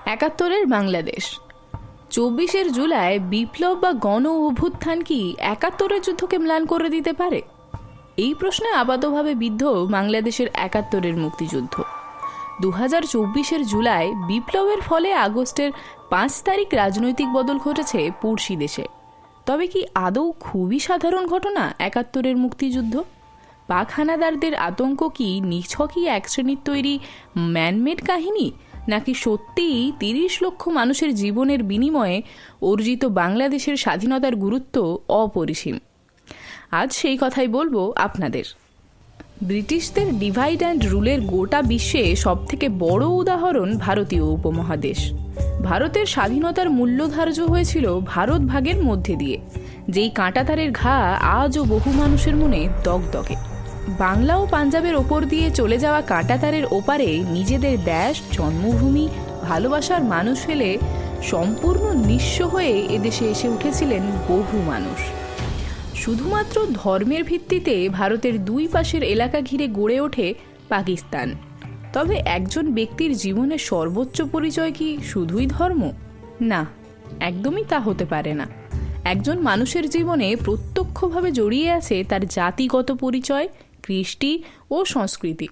একাত্তরের বাংলাদেশ। ২৪ জুলাই বিপ্লব বা গণ অভ্যুত্থান কি একাত্তরের যুদ্ধকে ম্লান করে দিতে পারে? এই প্রশ্নে আপাতভাবে বিদ্ধ বাংলাদেশের একাত্তরের মুক্তিযুদ্ধ। ২০২৪ জুলাই বিপ্লবের ফলে আগস্টের ৫ তারিখ রাজনৈতিক বদল ঘটেছে পড়শি দেশে। তবে কি আদৌ খুবই সাধারণ ঘটনা একাত্তরের মুক্তিযুদ্ধ? পাক হানাদারদের আতঙ্ক কি নিছকই এক শ্রেণীর তৈরি ম্যানমেড কাহিনী, নাকি সত্যিই ৩০ লক্ষ মানুষের জীবনের বিনিময়ে অর্জিত বাংলাদেশের স্বাধীনতার গুরুত্ব অপরিসীম? আজ সেই কথাই বলবো আপনাদের। ব্রিটিশদের ডিভাইড অ্যান্ড রুলের গোটা বিশ্বে সবথেকে বড় উদাহরণ ভারতীয় উপমহাদেশ। ভারতের স্বাধীনতার মূল্য ধার্য হয়েছিল ভারত ভাগের মধ্যে দিয়ে, যেই কাঁটাতারের ঘা আজও বহু মানুষের মনে দগদগে। বাংলা ও পাঞ্জাবের ওপর দিয়ে চলে যাওয়া কাঁটাতারের ওপারে নিজেদের দেশ, জন্মভূমি, ভালোবাসার মানুষ ফেলে সম্পূর্ণ নিঃস্ব হয়ে এদেশে এসে উঠেছিলেন বহু মানুষ। শুধুমাত্র ধর্মের ভিত্তিতে ভারতের দুই পাশের এলাকা ঘিরে গড়ে ওঠে পাকিস্তান। তবে একজন ব্যক্তির জীবনের সর্বোচ্চ পরিচয় কি শুধুই ধর্ম? না, একদমই তা হতে পারে না। একজন মানুষের জীবনে প্রত্যক্ষভাবে জড়িয়ে আছে তার জাতিগত পরিচয়, কৃষ্টি ও সংস্কৃতি।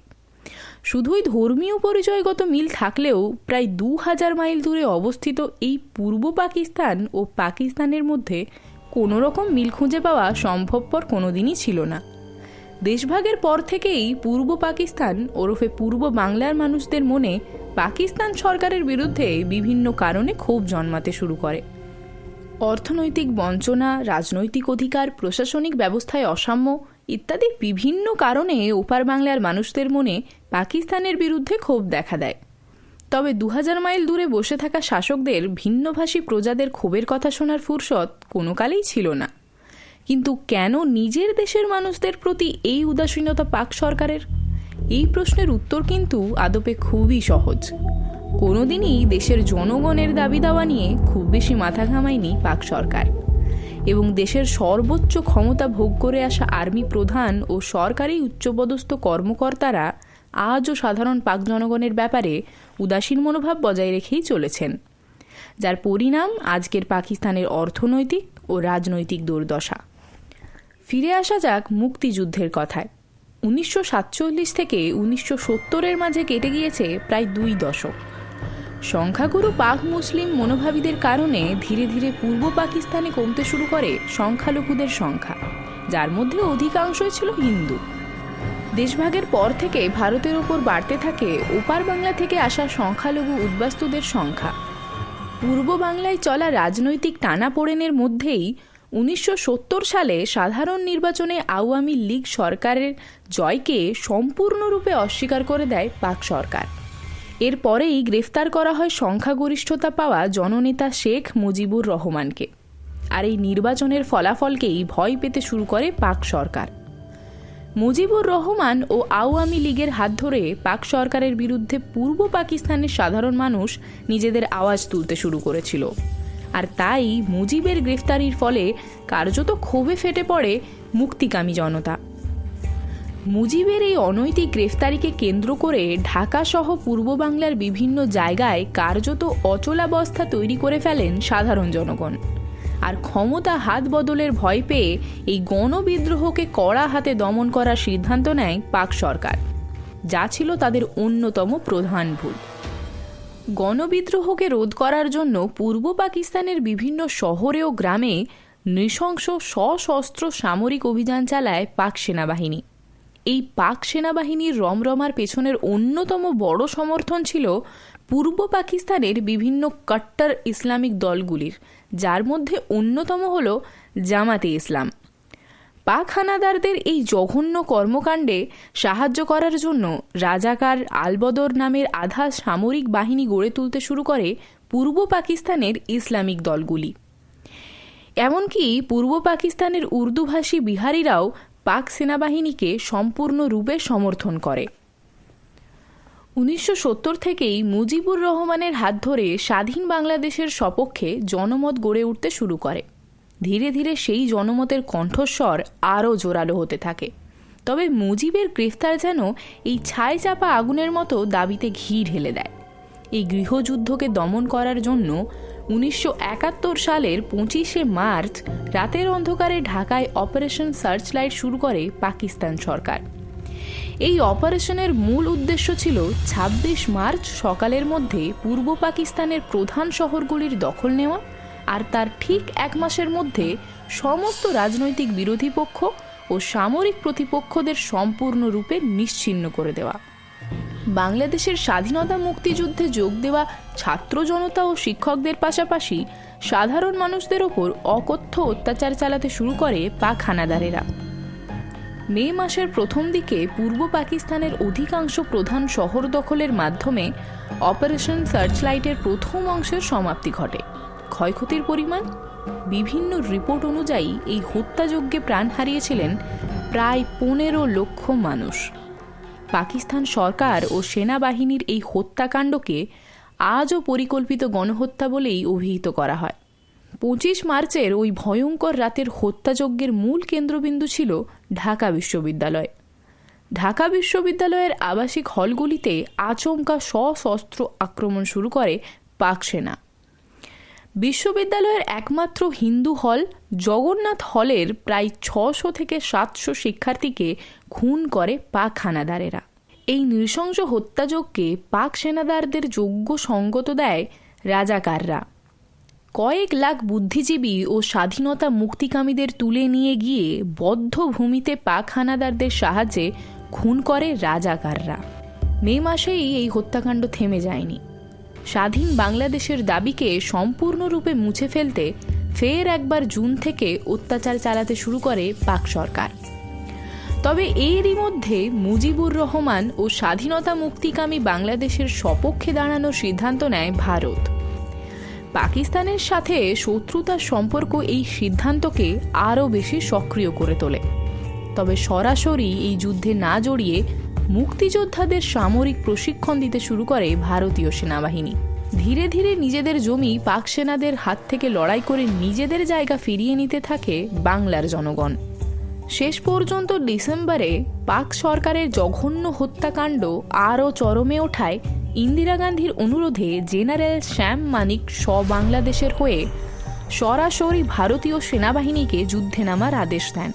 শুধুই ধর্মীয় পরিচয়গত মিল থাকলেও প্রায় ২০০০ মাইল দূরে অবস্থিত এই পূর্ব পাকিস্তান ও পাকিস্তানের মধ্যে কোনো রকম মিল খুঁজে পাওয়া সম্ভবপর কোনোদিনই ছিল না। দেশভাগের পর থেকেই পূর্ব পাকিস্তান ওরফে পূর্ব বাংলার মানুষদের মনে পাকিস্তান সরকারের বিরুদ্ধে বিভিন্ন কারণে ক্ষোভ জন্মাতে শুরু করে। অর্থনৈতিক বঞ্চনা, রাজনৈতিক অধিকার, প্রশাসনিক ব্যবস্থায় অসাম্য ইত্যাদি বিভিন্ন কারণে ওপার বাংলার মানুষদের মনে পাকিস্তানের বিরুদ্ধে ক্ষোভ দেখা দেয়। তবে ২০০০ মাইল দূরে বসে থাকা শাসকদের ভিন্নভাষী প্রজাদের ক্ষোভের কথা শোনার ফুরসত কোনো কালেই ছিল না। কিন্তু কেন নিজের দেশের মানুষদের প্রতি এই উদাসীনতা পাক সরকারের? এই প্রশ্নের উত্তর কিন্তু আদপে খুবই সহজ। কোনোদিনই দেশের জনগণের দাবি দাওয়া নিয়ে খুব বেশি মাথা ঘামায়নি পাক সরকার, এবং দেশের সর্বোচ্চ ক্ষমতা ভোগ করে আসা আর্মি প্রধান ও সরকারি উচ্চপদস্থ কর্মকর্তারা আজও সাধারণ পাক জনগণের ব্যাপারে উদাসীন মনোভাব বজায় রেখেই চলেছেন, যার পরিণাম আজকের পাকিস্তানের অর্থনৈতিক ও রাজনৈতিক দুর্দশা। ফিরে আসা যাক মুক্তিযুদ্ধের কথায়। ১৯৪৭ থেকে ১৯৭০-এর মাঝে কেটে গিয়েছে প্রায় ২ দশক। সংখ্যাগুরু পাক মুসলিম মনোভাবীদের কারণে ধীরে ধীরে পূর্ব পাকিস্তানে কমতে শুরু করে সংখ্যালঘুদের সংখ্যা, যার মধ্যে অধিকাংশই ছিল হিন্দু। দেশভাগের পর থেকে ভারতের ওপর বাড়তে থাকে ওপার বাংলা থেকে আসা সংখ্যালঘু উদ্বাস্তুদের সংখ্যা। পূর্ব বাংলায় চলা রাজনৈতিক টানাপোড়েনের মধ্যেই ১৯৭০ সালে সাধারণ নির্বাচনে আওয়ামী লীগ সরকারের জয়কে সম্পূর্ণরূপে অস্বীকার করে দেয় পাক সরকার। এরপরেই গ্রেফতার করা হয় সংখ্যাগরিষ্ঠতা পাওয়া জননেতা শেখ মুজিবুর রহমানকে। আর এই নির্বাচনের ফলাফলকেই ভয় পেতে শুরু করে পাক সরকার। মুজিবুর রহমান ও আওয়ামী লীগের হাত ধরে পাক সরকারের বিরুদ্ধে পূর্ব পাকিস্তানের সাধারণ মানুষ নিজেদের আওয়াজ তুলতে শুরু করেছিল। আর তাই মুজিবের গ্রেফতারির ফলে কার্যত ক্ষোভে ফেটে পড়ে মুক্তিকামী জনতা। মুজিবের এই অনৈতিক গ্রেফতারিকে কেন্দ্র করে ঢাকাসহ পূর্ব বাংলার বিভিন্ন জায়গায় কার্যত অচলাবস্থা তৈরি করে ফেলেন সাধারণ জনগণ। আর ক্ষমতা হাত বদলের ভয় পেয়ে এই গণবিদ্রোহকে কড়া হাতে দমন করার সিদ্ধান্ত নেয় পাক সরকার, যা ছিল তাদের অন্যতম প্রধান ভুল। গণবিদ্রোহকে রোধ করার জন্য পূর্ব পাকিস্তানের বিভিন্ন শহরে ও গ্রামে নৃশংস সশস্ত্র সামরিক অভিযান চালায় পাক সেনাবাহিনী। এই পাক সেনাবাহিনীর রমরমার পেছনের অন্যতম বড় সমর্থন ছিল পূর্ব পাকিস্তানের বিভিন্ন কট্টর ইসলামিক দলগুলির, যার মধ্যে অন্যতম হল জামাতে ইসলাম। পাক হানাদারদের এই জঘন্য কর্মকাণ্ডে সাহায্য করার জন্য রাজাকার আলবদর নামের আধা সামরিক বাহিনী গড়ে তুলতে শুরু করে পূর্ব পাকিস্তানের ইসলামিক দলগুলি। এমনকি পূর্ব পাকিস্তানের উর্দুভাষী বিহারিরাও পাক সেনাবাহিনীকে সম্পূর্ণরূপে সমর্থন করে। ১৯৭০ থেকেই মুজিবুর রহমানের হাত ধরে স্বাধীন বাংলাদেশের সপক্ষে জনমত গড়ে উঠতে শুরু করে। ধীরে ধীরে সেই জনমতের কণ্ঠস্বর আরও জোরালো হতে থাকে। তবে মুজিবের গ্রেফতার যেন এই ছাই চাপা আগুনের মতো দাবিতে ঘি ঢেলে দেয়। এই গৃহযুদ্ধকে দমন করার জন্য 1971 সালের 25শে মার্চ রাতের অন্ধকারে ঢাকায় অপারেশন সার্চলাইট শুরু করে পাকিস্তান সরকার। এই অপারেশনের মূল উদ্দেশ্য ছিল 26 মার্চ সকালের মধ্যে পূর্ব পাকিস্তানের প্রধান শহরগুলির দখল নেওয়া আর তার ঠিক এক মাসের মধ্যে সমস্ত রাজনৈতিক বিরোধী পক্ষ ও সামরিক প্রতিপক্ষদের সম্পূর্ণরূপে নিশ্চিহ্ন করে দেওয়া। বাংলাদেশের স্বাধীনতা মুক্তিযুদ্ধে যোগ দেওয়া ছাত্র জনতা ও শিক্ষকদের পাশাপাশি সাধারণ মানুষদের ওপর অকথ্য অত্যাচার চালাতে শুরু করে পাক হানাদারেরা। মে মাসের প্রথম দিকে পূর্ব পাকিস্তানের অধিকাংশ প্রধান শহর দখলের মাধ্যমে অপারেশন সার্চলাইটের প্রথম অংশের সমাপ্তি ঘটে। ক্ষয়ক্ষতির পরিমাণ, বিভিন্ন রিপোর্ট অনুযায়ী এই হত্যাযজ্ঞে প্রাণ হারিয়েছিলেন প্রায় 15 লক্ষ মানুষ। পাকিস্তান সরকার ও সেনাবাহিনীর এই হত্যাকাণ্ডকে আজও পরিকল্পিত গণহত্যা বলেই অভিহিত করা হয়। 25 মার্চের ওই ভয়ঙ্কর রাতের হত্যাযজ্ঞের মূল কেন্দ্রবিন্দু ছিল ঢাকা বিশ্ববিদ্যালয়। ঢাকা বিশ্ববিদ্যালয়ের আবাসিক হলগুলিতে আচমকা সশস্ত্র আক্রমণ শুরু করে পাক সেনা। বিশ্ববিদ্যালয়ের একমাত্র হিন্দু হল জগন্নাথ হলের প্রায় 600 থেকে 700 শিক্ষার্থীকে খুন করে পাক হানাদারেরা। এই নৃশংস হত্যাযজ্ঞে পাক সেনাদারদের যোগ্য সঙ্গত দেয় রাজাকাররা। কয়েক লাখ বুদ্ধিজীবী ও স্বাধীনতা মুক্তিকামীদের তুলে নিয়ে গিয়ে বদ্ধ ভূমিতে পাক হানাদারদের সাহায্যে খুন করে রাজাকাররা। মে মাসেই এই হত্যাকাণ্ড থেমে যায়নি। স্বাধীন বাংলাদেশের দাবিকে সম্পূর্ণরূপে মুছে ফেলতে ফের একবার জুন থেকে অত্যাচার চালাতে শুরু করে পাক সরকার। তবে এরই মধ্যে মুজিবুর রহমান ও স্বাধীনতা মুক্তিকামী বাংলাদেশের সপক্ষে দাঁড়ানোর সিদ্ধান্ত নেয় ভারত। পাকিস্তানের সাথে শত্রুতার সম্পর্ক এই সিদ্ধান্তকে আরও বেশি সক্রিয় করে তোলে। তবে সরাসরি এই যুদ্ধে না জড়িয়ে মুক্তিযোদ্ধাদের সামরিক প্রশিক্ষণ দিতে শুরু করে ভারতীয় সেনাবাহিনী। ধীরে ধীরে নিজেদের জমি পাক সেনাদের হাত থেকে লড়াই করে নিজেদের জায়গা ফিরিয়ে নিতে থাকে বাংলার জনগণ। শেষ পর্যন্ত ডিসেম্বরে পাক সরকারের জঘন্য হত্যাকাণ্ড আরও চরমে ওঠায় ইন্দিরা গান্ধীর অনুরোধে জেনারেল শ্যাম মানিক বাংলাদেশের হয়ে সরাসরি ভারতীয় সেনাবাহিনীকে যুদ্ধে নামার আদেশ দেন।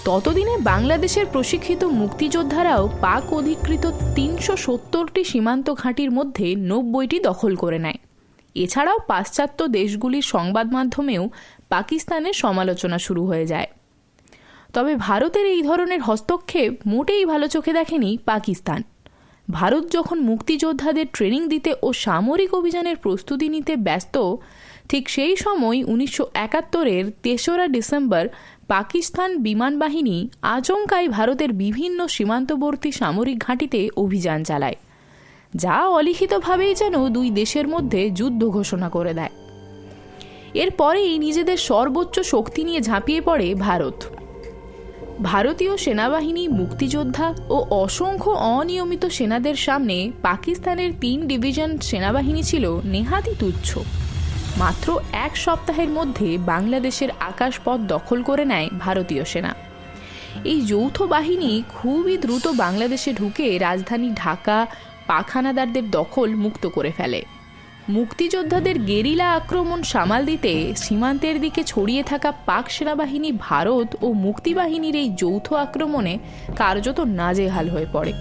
ততদিনে বাংলাদেশের প্রশিক্ষিত মুক্তিযোদ্ধারাও পাক অধিকৃত 370টি সীমান্ত ঘাঁটির মধ্যে 90টি দখল করে নেয়। এছাড়াও পাশ্চাত্য দেশগুলির সংবাদ মাধ্যমেও পাকিস্তানের সমালোচনা শুরু হয়ে যায়। তবে ভারতের এই ধরনের হস্তক্ষেপ মোটেই ভালো চোখে দেখেনি পাকিস্তান। ভারত যখন মুক্তিযোদ্ধাদের ট্রেনিং দিতে ও সামরিক অভিযানের প্রস্তুতি নিতে ব্যস্ত, ঠিক সেই সময় 1971-এর 3রা ডিসেম্বর পাকিস্তান বিমান বাহিনী আচমকাই ভারতের বিভিন্ন সীমান্তবর্তী সামরিক ঘাঁটিতে অভিযান চালায়, যা অলিখিতভাবেই যেন দুই দেশের মধ্যে যুদ্ধ ঘোষণা করে দেয়। এরপরেই নিজেদের সর্বোচ্চ শক্তি নিয়ে ঝাঁপিয়ে পড়ে ভারত। ভারতীয় সেনাবাহিনী, মুক্তিযোদ্ধা ও অসংখ্য অনিয়মিত সেনাদের সামনে পাকিস্তানের 3 ডিভিশন সেনাবাহিনী ছিল নেহাতই তুচ্ছ। মাত্র 1 সপ্তাহের মধ্যে বাংলাদেশের আকাশপথ দখল করে নেয় ভারতীয় সেনা। এই যৌথ বাহিনী খুবই দ্রুত বাংলাদেশে ঢুকে রাজধানী ঢাকা পাক হানাদারদের দখল মুক্ত করে ফেলে। মুক্তিযোদ্ধাদের গেরিলা আক্রমণ সামাল দিতে সীমান্তের দিকে ছড়িয়ে থাকা পাক সেনাবাহিনী ভারত ও মুক্তিবাহিনীর এই যৌথ আক্রমণে কার্যত নাজেহাল হয়ে পড়ে।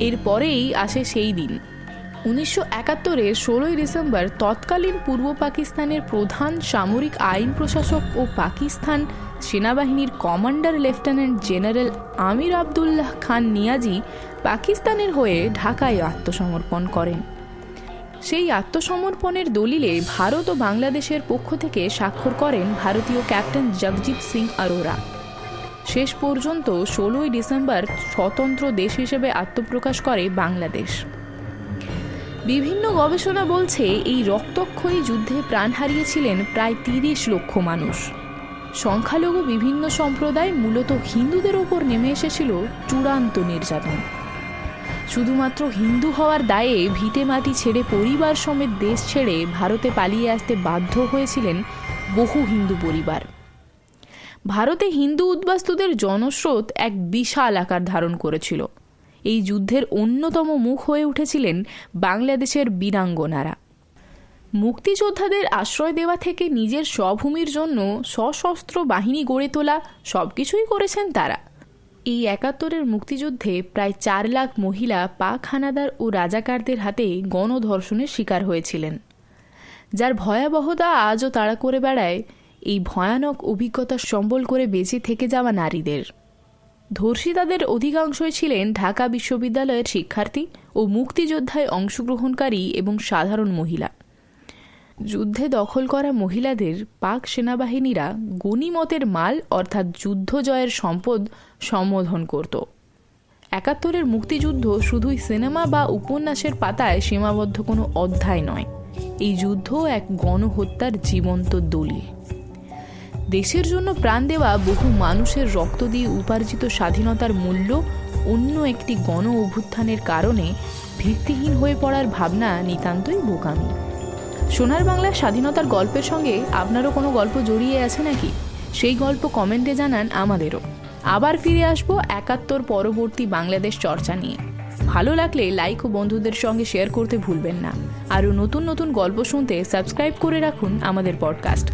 এরপরেই আসে সেই দিন 1971-এর 16ই ডিসেম্বর তৎকালীন পূর্ব পাকিস্তানের প্রধান সামরিক আইন প্রশাসক ও পাকিস্তান সেনাবাহিনীর কমান্ডার লেফটেন্যান্ট জেনারেল আমির আবদুল্লাহ খান নিয়াজি পাকিস্তানের হয়ে ঢাকায় আত্মসমর্পণ করেন। সেই আত্মসমর্পণের দলিলে ভারত ও বাংলাদেশের পক্ষ থেকে স্বাক্ষর করেন ভারতীয় ক্যাপ্টেন জগজিৎ সিং অরোরা। শেষ পর্যন্ত 16ই ডিসেম্বর স্বতন্ত্র দেশ হিসেবে আত্মপ্রকাশ করে বাংলাদেশ। বিভিন্ন গবেষণা বলছে এই রক্তক্ষয়ী যুদ্ধে প্রাণ হারিয়েছিলেন প্রায় 30 লক্ষ মানুষ। সংখ্যালঘু বিভিন্ন সম্প্রদায়, মূলত হিন্দুদের ওপর নেমে এসেছিল চূড়ান্ত নির্যাতন। শুধুমাত্র হিন্দু হওয়ার দায়ে ভিটে মাটি ছেড়ে পরিবার সমেত দেশ ছেড়ে ভারতে পালিয়ে আসতে বাধ্য হয়েছিলেন বহু হিন্দু পরিবার। ভারতে হিন্দু উদ্বাস্তুদের জনস্রোত এক বিশাল আকার ধারণ করেছিল। এই যুদ্ধের অন্যতম মুখ হয়ে উঠেছিলেন বাংলাদেশের বীরাঙ্গনারা। মুক্তিযোদ্ধাদের আশ্রয় দেওয়া থেকে নিজের স্বভূমির জন্য সশস্ত্র বাহিনী গড়ে তোলা সবকিছুই করেছেন তারা। এই ৭১-এর মুক্তিযুদ্ধে প্রায় ৪ লাখ মহিলা পাক হানাদার ও রাজাকারদের হাতে গণধর্ষণের শিকার হয়েছিলেন, যার ভয়াবহতা আজও তাড়া করে বেড়ায় এই ভয়ানক অভিজ্ঞতার সম্বল করে বেঁচে থেকে যাওয়া নারীদের। ধর্ষিতাদের অধিকাংশই ছিলেন ঢাকা বিশ্ববিদ্যালয়ের শিক্ষার্থী ও মুক্তিযোদ্ধায় অংশগ্রহণকারী এবং সাধারণ মহিলা। যুদ্ধে দখল করা মহিলাদের পাক সেনাবাহিনীরা গনিমতের মাল অর্থাৎ যুদ্ধ জয়ের সম্পদ সম্বোধন করত। ৭১-এর মুক্তিযুদ্ধ শুধুই সিনেমা বা উপন্যাসের পাতায় সীমাবদ্ধ কোনো অধ্যায় নয়, এই যুদ্ধ এক গণহত্যার জীবন্ত দলিল। দেশের জন্য প্রাণ দেওয়া বহু মানুষের রক্ত দিয়ে উপার্জিত স্বাধীনতার মূল্য অন্য একটি গণ অভ্যুত্থানের কারণে ভিত্তিহীন হয়ে পড়ার ভাবনা নিতান্তই বোকামি। সোনার বাংলার স্বাধীনতার গল্পের সঙ্গে আপনারও কোনো গল্প জড়িয়ে আছে নাকি? সেই গল্প কমেন্টে জানান আমাদেরও। আবার ফিরে আসবো ৭১ পরবর্তী বাংলাদেশ চর্চা নিয়ে। ভালো লাগলে লাইক ও বন্ধুদের সঙ্গে শেয়ার করতে ভুলবেন না। আরও নতুন নতুন গল্প শুনতে সাবস্ক্রাইব করে রাখুন আমাদের পডকাস্ট।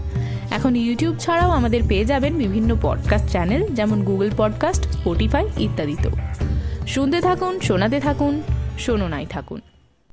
এখন ইউটিউব ছাড়াও আমাদের পেয়ে যাবেন বিভিন্ন পডকাস্ট চ্যানেল, যেমন গুগল পডকাস্ট, স্পটিফাই ইত্যাদিতেও। শুনতে থাকুন, শোনাতে থাকুন, শোনাই থাকুন।